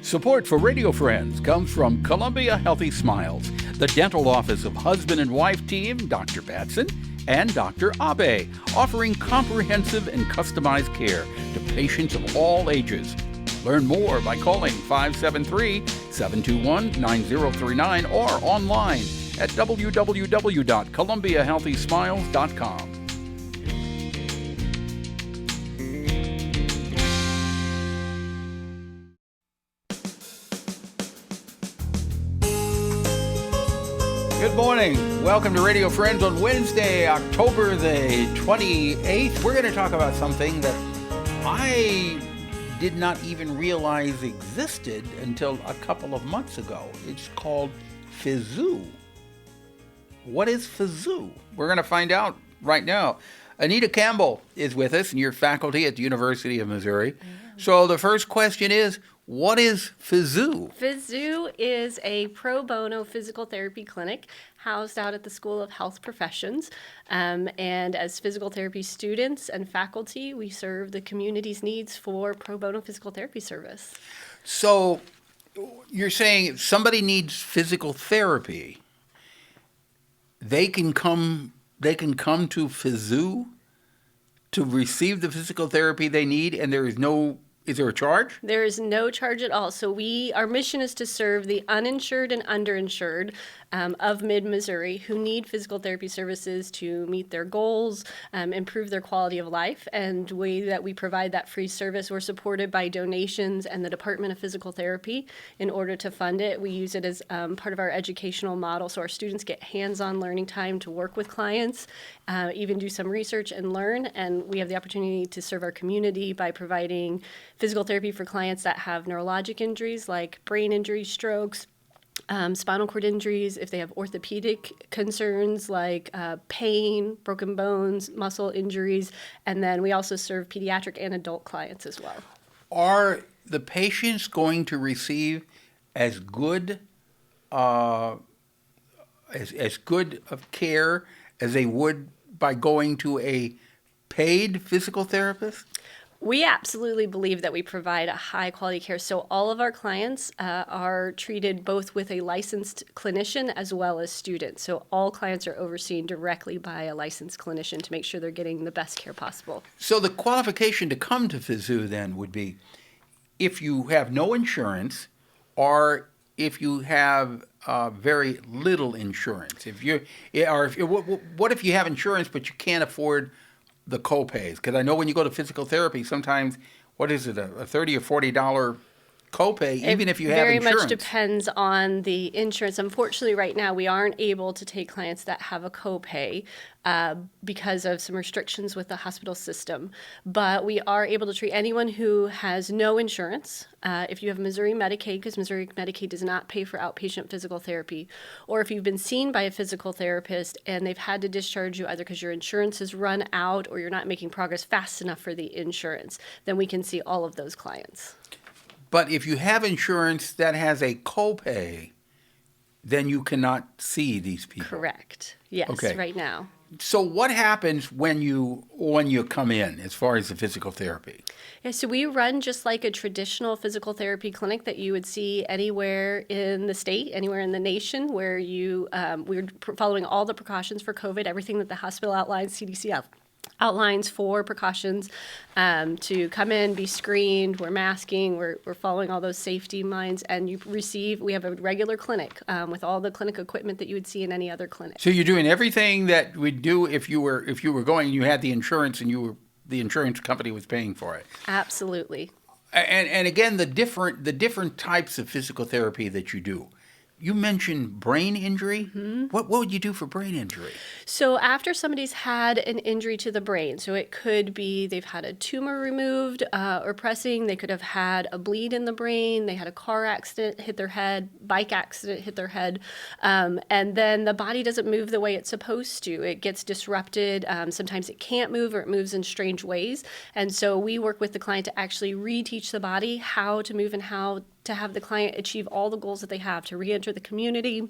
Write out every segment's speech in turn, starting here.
Support for Radio Friends comes from Columbia Healthy Smiles, the dental office of husband and wife team Dr. Batson and Dr. Abe, offering comprehensive and customized care to patients of all ages. Learn more by calling 573-721-9039 or online at www.columbiahealthysmiles.com. Good morning. Welcome to Radio Friends on Wednesday, October the 28th. We're going to talk about something that I did not even realize existed until a couple of months ago. It's called PhysZOU. What is PhysZOU? We're going to find out right now. Anita Campbell is with us, and you're faculty at the University of Missouri. So the first question is, what is PhysZOU? PhysZOU is a pro bono physical therapy clinic housed out at the School of Health Professions. And as physical therapy students and faculty, we serve the community's needs for pro bono physical therapy service. So you're saying if somebody needs physical therapy, they can come to PhysZOU to receive the physical therapy they need, and is there a charge? There is no charge at all. So our mission is to serve the uninsured and underinsured of mid-Missouri who need physical therapy services to meet their goals, improve their quality of life. And the way that we provide that free service, we're supported by donations and the Department of Physical Therapy. In order to fund it, we use it as part of our educational model. So our students get hands-on learning time to work with clients, even do some research and learn. And we have the opportunity to serve our community by providing physical therapy for clients that have neurologic injuries like brain injuries, strokes, spinal cord injuries, if they have orthopedic concerns like pain, broken bones, muscle injuries, and then we also serve pediatric and adult clients as well. Are the patients going to receive as good as good of care as they would by going to a paid physical therapist? We absolutely believe that we provide a high quality care. So all of our clients are treated both with a licensed clinician as well as students. So all clients are overseen directly by a licensed clinician to make sure they're getting the best care possible. So the qualification to come to PhysZOU then would be if you have no insurance or if you have very little insurance. What if you have insurance but you can't afford the co-pays? Because I know when you go to physical therapy, sometimes, what is it, a $30 or $40 copay, even if you have insurance? Very much depends on the insurance. Unfortunately, right now, we aren't able to take clients that have a copay because of some restrictions with the hospital system. But we are able to treat anyone who has no insurance. If you have Missouri Medicaid, because Missouri Medicaid does not pay for outpatient physical therapy, or if you've been seen by a physical therapist and they've had to discharge you either because your insurance has run out or you're not making progress fast enough for the insurance, then we can see all of those clients. But if you have insurance that has a copay, then you cannot see these people. Correct. Yes, okay. Right now. So what happens when you come in as far as the physical therapy? Yeah, so we run just like a traditional physical therapy clinic that you would see anywhere in the state, anywhere in the nation, where we're following all the precautions for COVID, everything that the hospital outlines, CDC outlines for precautions to come in, be screened, we're masking, we're following all those safety lines, and we have a regular clinic with all the clinic equipment that you would see in any other clinic. So you're doing everything that we'd do if you were going and you had the insurance and the insurance company was paying for it. Absolutely. And again, the different types of physical therapy that you do. You mentioned brain injury. Mm-hmm. What would you do for brain injury? So after somebody's had an injury to the brain, so it could be they've had a tumor removed or pressing, they could have had a bleed in the brain, they had a car accident, hit their head, bike accident, hit their head, and then the body doesn't move the way it's supposed to. It gets disrupted. Sometimes it can't move or it moves in strange ways. And so we work with the client to actually reteach the body how to move and how to have the client achieve all the goals that they have to re-enter the community,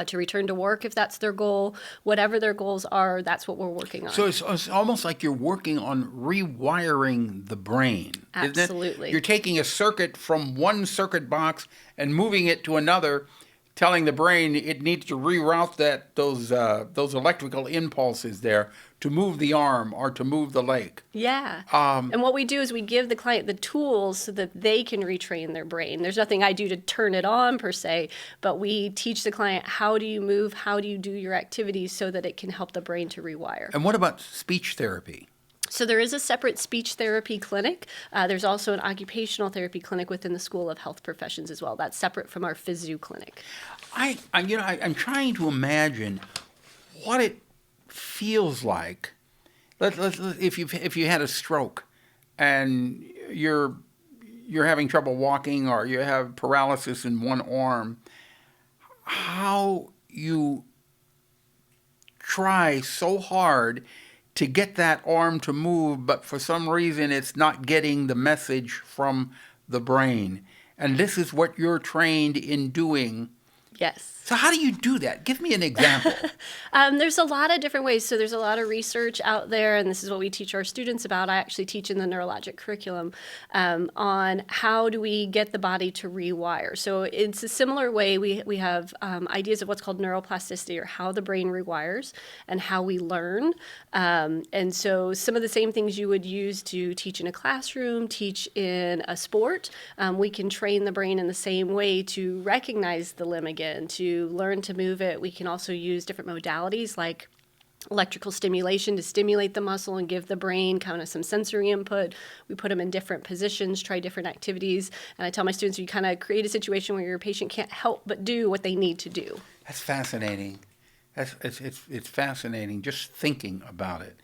to return to work if that's their goal. Whatever their goals are, that's what we're working on. So it's almost like you're working on rewiring the brain, isn't it? Absolutely. You're taking a circuit from one circuit box and moving it to another, telling the brain it needs to reroute those electrical impulses there to move the arm or to move the leg. Yeah. And what we do is we give the client the tools so that they can retrain their brain. There's nothing I do to turn it on per se, but we teach the client how do you move, how do you do your activities so that it can help the brain to rewire. And what about speech therapy? So there is a separate speech therapy clinic. There's also an occupational therapy clinic within the School of Health Professions as well. That's separate from our PhysZOU clinic. I'm trying to imagine what it feels like. If you had a stroke and you're having trouble walking or you have paralysis in one arm, how you try so hard to get that arm to move, but for some reason it's not getting the message from the brain. And this is what you're trained in doing. Yes. So how do you do that? Give me an example. There's a lot of different ways. So there's a lot of research out there, and this is what we teach our students about. I actually teach in the neurologic curriculum on how do we get the body to rewire. So it's a similar way. We have ideas of what's called neuroplasticity, or how the brain rewires and how we learn. And so some of the same things you would use to teach in a classroom, teach in a sport, we can train the brain in the same way to recognize the limb again, to learn to move it. We can also use different modalities like electrical stimulation to stimulate the muscle and give the brain kind of some sensory input. We put them in different positions, try different activities. And I tell my students, you kind of create a situation where your patient can't help but do what they need to do. That's fascinating. It's fascinating just thinking about it.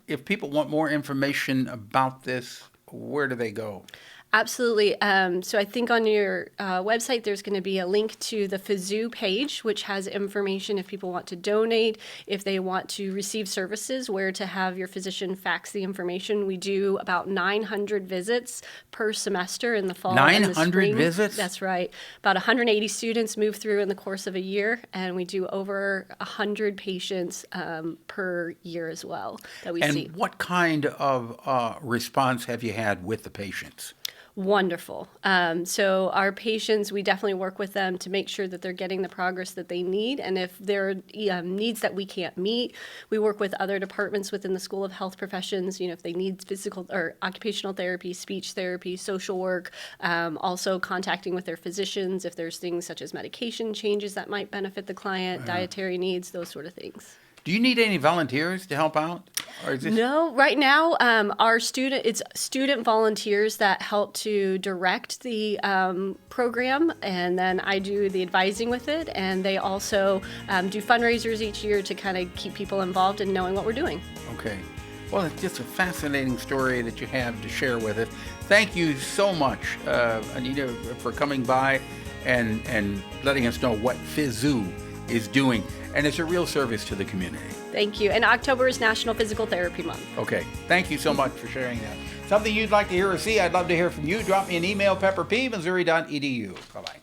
If people want more information about this, where do they go? Absolutely. So I think on your website, there's going to be a link to the PhysZOU page, which has information if people want to donate, if they want to receive services, where to have your physician fax the information. We do about 900 visits per semester in the fall and the spring. 900 visits? That's right. About 180 students move through in the course of a year, and we do over 100 patients per year as well that we see. And what kind of response have you had with the patients? Wonderful. So our patients, we definitely work with them to make sure that they're getting the progress that they need. And if there are needs that we can't meet, we work with other departments within the School of Health Professions. You know, if they need physical or occupational therapy, speech therapy, social work, also contacting with their physicians if there's things such as medication changes that might benefit the client, dietary needs, those sort of things. Do you need any volunteers to help out? Or is this... No, right now it's student volunteers that help to direct the program, and then I do the advising with it, and they also do fundraisers each year to kind of keep people involved in knowing what we're doing. Okay. Well, it's just a fascinating story that you have to share with us. Thank you so much, Anita, for coming by and letting us know what PhysZOU is doing. And it's a real service to the community. Thank you. And October is National Physical Therapy Month. Okay. Thank you so much for sharing that. Something you'd like to hear or see, I'd love to hear from you. Drop me an email, pepperp@missouri.edu. Bye-bye.